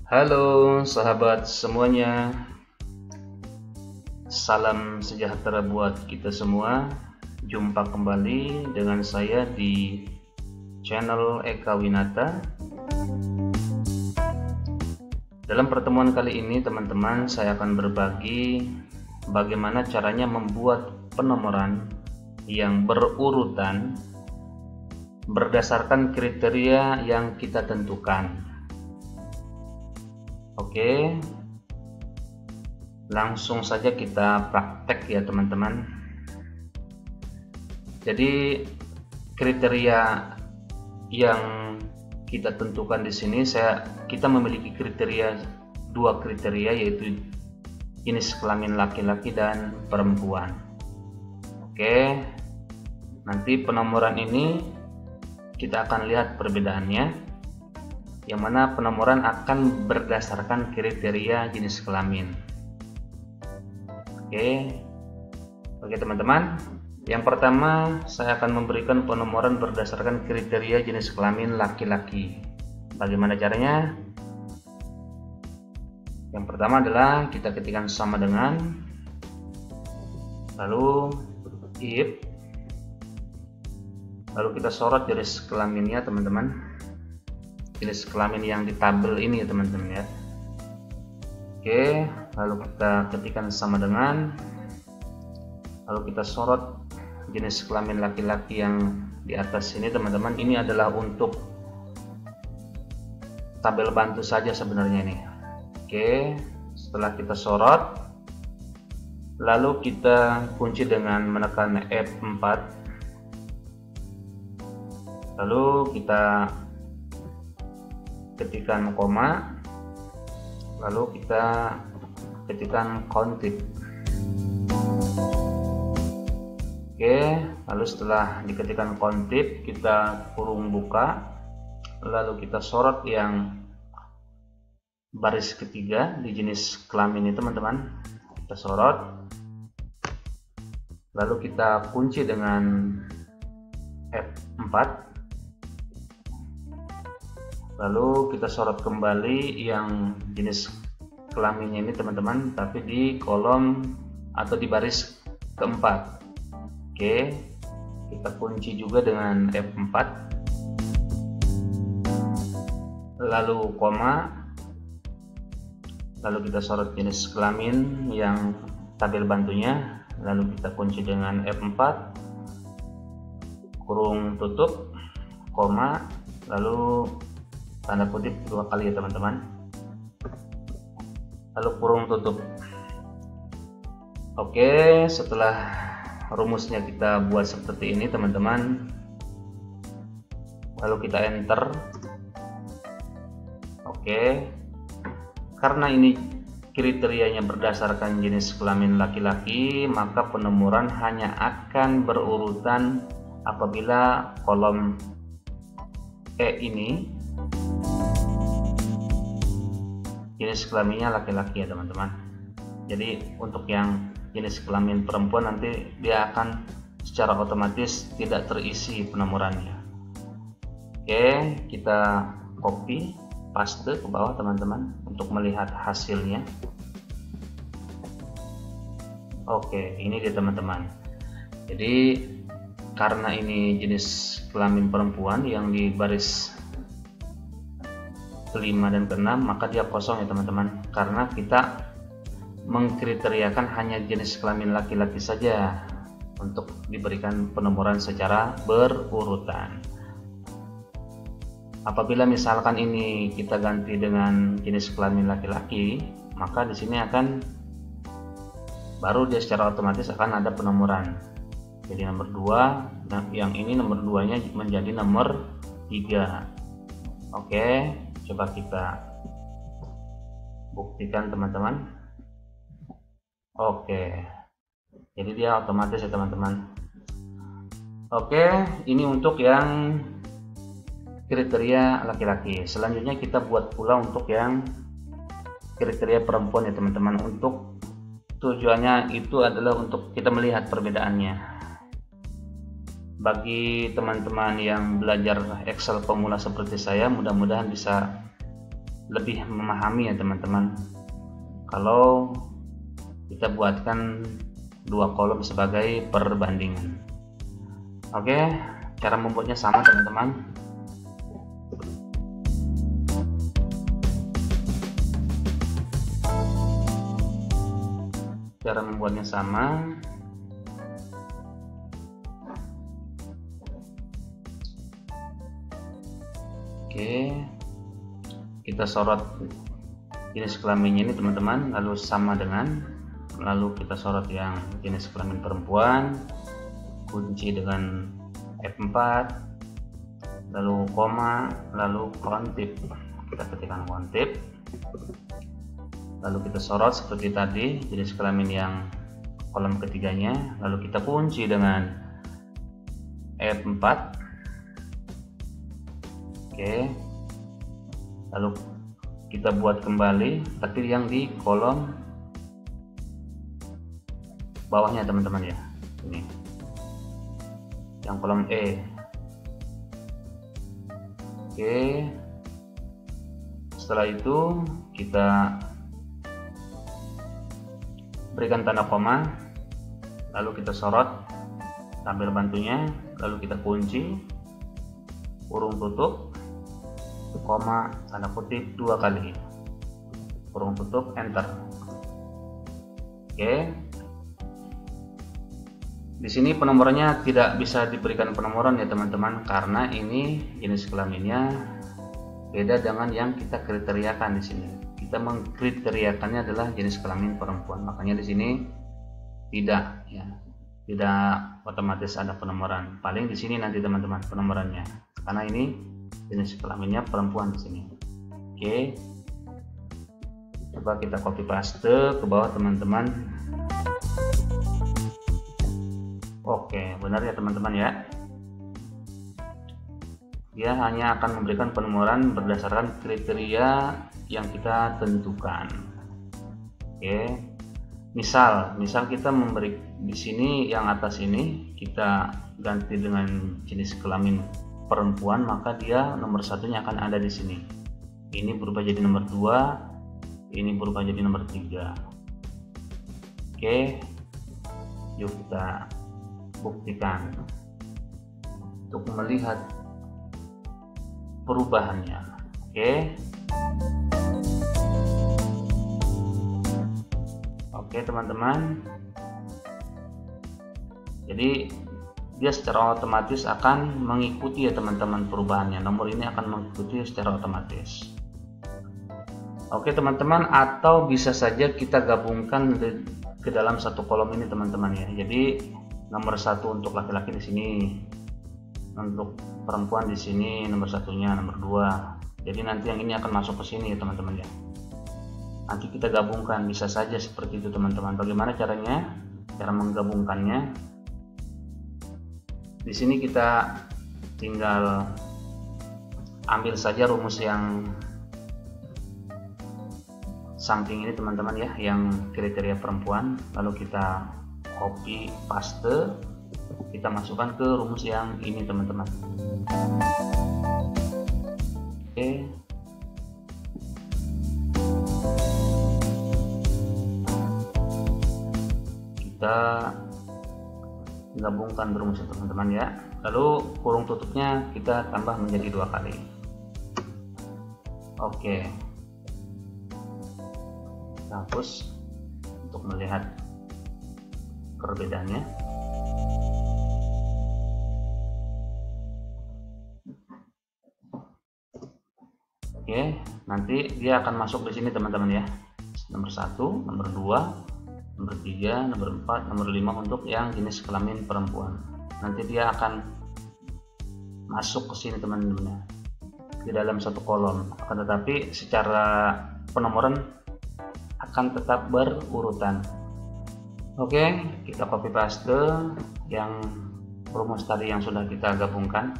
Halo sahabat semuanya, salam sejahtera buat kita semua. Jumpa kembali dengan saya di channel Eka Winata. Dalam pertemuan kali ini teman-teman, saya akan berbagi bagaimana caranya membuat penomoran yang berurutan berdasarkan kriteria yang kita tentukan. Oke, langsung saja kita praktek ya teman-teman. Jadi kriteria yang kita tentukan di sini, kita memiliki dua kriteria, yaitu jenis kelamin laki-laki dan perempuan. Oke, nanti penomoran ini kita akan lihat perbedaannya, yang mana penomoran akan berdasarkan kriteria jenis kelamin. Oke teman-teman, yang pertama saya akan memberikan penomoran berdasarkan kriteria jenis kelamin laki-laki. Bagaimana caranya? Yang pertama adalah kita ketikkan sama dengan, lalu if, lalu kita sorot jenis kelaminnya teman-teman, jenis kelamin yang di tabel ini ya teman-teman ya. Oke, lalu kita ketikkan sama dengan, lalu kita sorot jenis kelamin laki-laki yang di atas ini teman-teman. Ini adalah untuk tabel bantu saja sebenarnya ini. Oke, setelah kita sorot, lalu kita kunci dengan menekan F4, lalu kita ketikkan koma, lalu kita ketikkan countif. Oke, lalu setelah diketikkan countif, kita kurung buka, lalu kita sorot yang baris ketiga di jenis kelamin ini teman-teman. Kita sorot, lalu kita kunci dengan F4, lalu kita sorot kembali yang jenis kelaminnya ini teman-teman, tapi di kolom atau di baris keempat. Oke, kita kunci juga dengan F4, lalu koma, lalu kita sorot jenis kelamin yang tabel bantunya, lalu kita kunci dengan F4, kurung tutup, koma, lalu tanda kutip dua kali ya teman-teman, lalu kurung tutup. Oke, setelah rumusnya kita buat seperti ini teman-teman, lalu kita enter. Oke, karena ini kriterianya berdasarkan jenis kelamin laki-laki, maka penomoran hanya akan berurutan apabila kolom E ini jenis kelaminnya laki-laki ya teman-teman. Jadi untuk yang jenis kelamin perempuan nanti dia akan secara otomatis tidak terisi penomorannya. Oke, kita copy paste ke bawah teman-teman untuk melihat hasilnya. Oke, ini dia teman-teman. Jadi karena ini jenis kelamin perempuan yang di baris kelima dan keenam, maka dia kosong ya teman-teman, karena kita mengkriteriakan hanya jenis kelamin laki-laki saja untuk diberikan penomoran secara berurutan. Apabila misalkan ini kita ganti dengan jenis kelamin laki-laki, maka di sini akan baru dia secara otomatis akan ada penomoran. Jadi nomor 2, nah yang ini nomor 2-nya menjadi nomor 3. Oke, coba kita buktikan teman-teman. Oke, jadi dia otomatis ya teman-teman. Oke, ini untuk yang kriteria laki-laki. Selanjutnya kita buat pula untuk yang kriteria perempuan ya teman-teman. Untuk tujuannya itu adalah untuk kita melihat perbedaannya. Bagi teman-teman yang belajar Excel pemula seperti saya, mudah-mudahan bisa lebih memahami ya teman-teman, kalau kita buatkan 2 kolom sebagai perbandingan. Oke, cara membuatnya sama teman-teman. Cara membuatnya sama. Oke, kita sorot jenis kelaminnya ini teman-teman, lalu sama dengan, lalu kita sorot yang jenis kelamin perempuan, kunci dengan F4, lalu koma, lalu kontip, kita ketikkan kontip, lalu kita sorot seperti tadi jenis kelamin yang kolom ketiganya, lalu kita kunci dengan F4. Oke, lalu kita buat kembali, tapi yang di kolom bawahnya teman-teman ya, ini yang kolom E. Oke, setelah itu kita berikan tanda koma, lalu kita sorot sambil bantunya, lalu kita kunci, kurung tutup, koma, tanda kutip 2 kali, kurung tutup, enter. Oke, di sini penomorannya tidak bisa diberikan penomoran ya teman-teman, karena ini jenis kelaminnya beda dengan yang kita kriteriakan di sini. Kita mengkriteriakannya adalah jenis kelamin perempuan, makanya di sini tidak otomatis ada penomoran. Paling di sini nanti teman-teman penomorannya, karena ini jenis kelaminnya perempuan di sini. Oke, coba kita copy paste ke bawah teman-teman. Oke, benar ya teman-teman ya. Dia hanya akan memberikan penomoran berdasarkan kriteria yang kita tentukan. Oke, misal kita memberi di sini yang atas ini kita ganti dengan jenis kelamin perempuan, maka dia nomor satunya akan ada di sini. Ini berubah jadi nomor 2, ini berubah jadi nomor 3. Oke, yuk kita buktikan untuk melihat perubahannya. Oke teman-teman, jadi dia secara otomatis akan mengikuti ya teman-teman perubahannya. Nomor ini akan mengikuti secara otomatis. Oke teman-teman, atau bisa saja kita gabungkan ke dalam satu kolom ini teman-teman ya. Jadi nomor 1 untuk laki-laki di sini, untuk perempuan di sini nomor satunya, nomor 2. Jadi nanti yang ini akan masuk ke sini ya teman-teman ya. Nanti kita gabungkan, bisa saja seperti itu teman-teman. Bagaimana caranya? Cara menggabungkannya, di sini kita tinggal ambil saja rumus yang samping ini teman-teman ya, yang kriteria perempuan, lalu kita copy paste, kita masukkan ke rumus yang ini teman-teman. Oke, kita gabungkan rumus teman-teman ya, lalu kurung tutupnya kita tambah menjadi 2 kali. Oke, kita hapus untuk melihat perbedaannya. Oke, nanti dia akan masuk di sini teman-teman ya, nomor 1, nomor 2, nomor 3, nomor 4, nomor 5 untuk yang jenis kelamin perempuan. Nanti dia akan masuk ke sini teman-teman, di dalam satu kolom. Akan tetapi secara penomoran akan tetap berurutan. Oke, kita copy paste yang rumus tadi yang sudah kita gabungkan.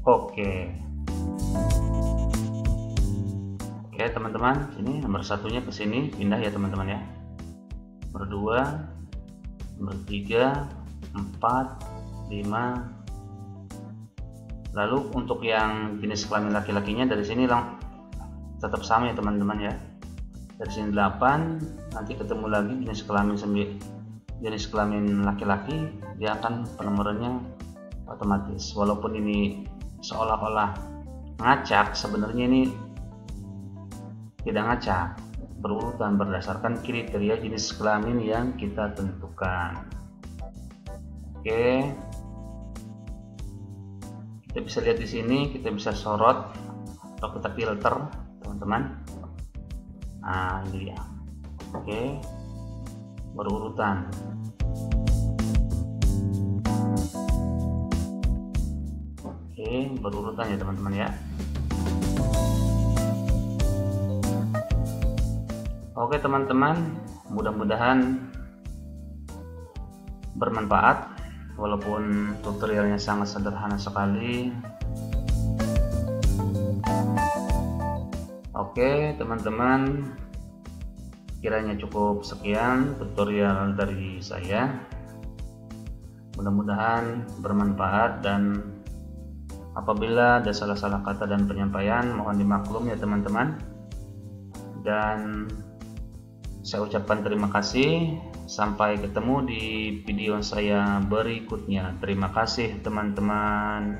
Oke, teman-teman, ini nomor satunya ke sini, pindah ya teman-teman ya. Nomor 2, nomor 3, 4, 5, Lalu untuk yang jenis kelamin laki-lakinya dari sini tetap sama ya teman-teman ya. Dari sini 8, nanti ketemu lagi jenis kelamin laki-laki, dia akan penomorannya otomatis. Walaupun ini seolah-olah ngacak, sebenarnya ini tidak ngacak, berurutan berdasarkan kriteria jenis kelamin yang kita tentukan. Oke, kita bisa lihat di sini, kita bisa sorot atau kita filter teman-teman. Nah, ini dia. Oke, berurutan. Oke, berurutan ya teman-teman ya. Oke teman-teman, mudah-mudahan bermanfaat. Walaupun tutorialnya sangat sederhana sekali. Oke teman-teman, kiranya cukup sekian tutorial dari saya. Mudah-mudahan bermanfaat, dan apabila ada salah-salah kata dan penyampaian mohon dimaklum ya teman-teman. Dan saya ucapkan terima kasih. Sampai ketemu di video saya berikutnya. Terima kasih teman-teman.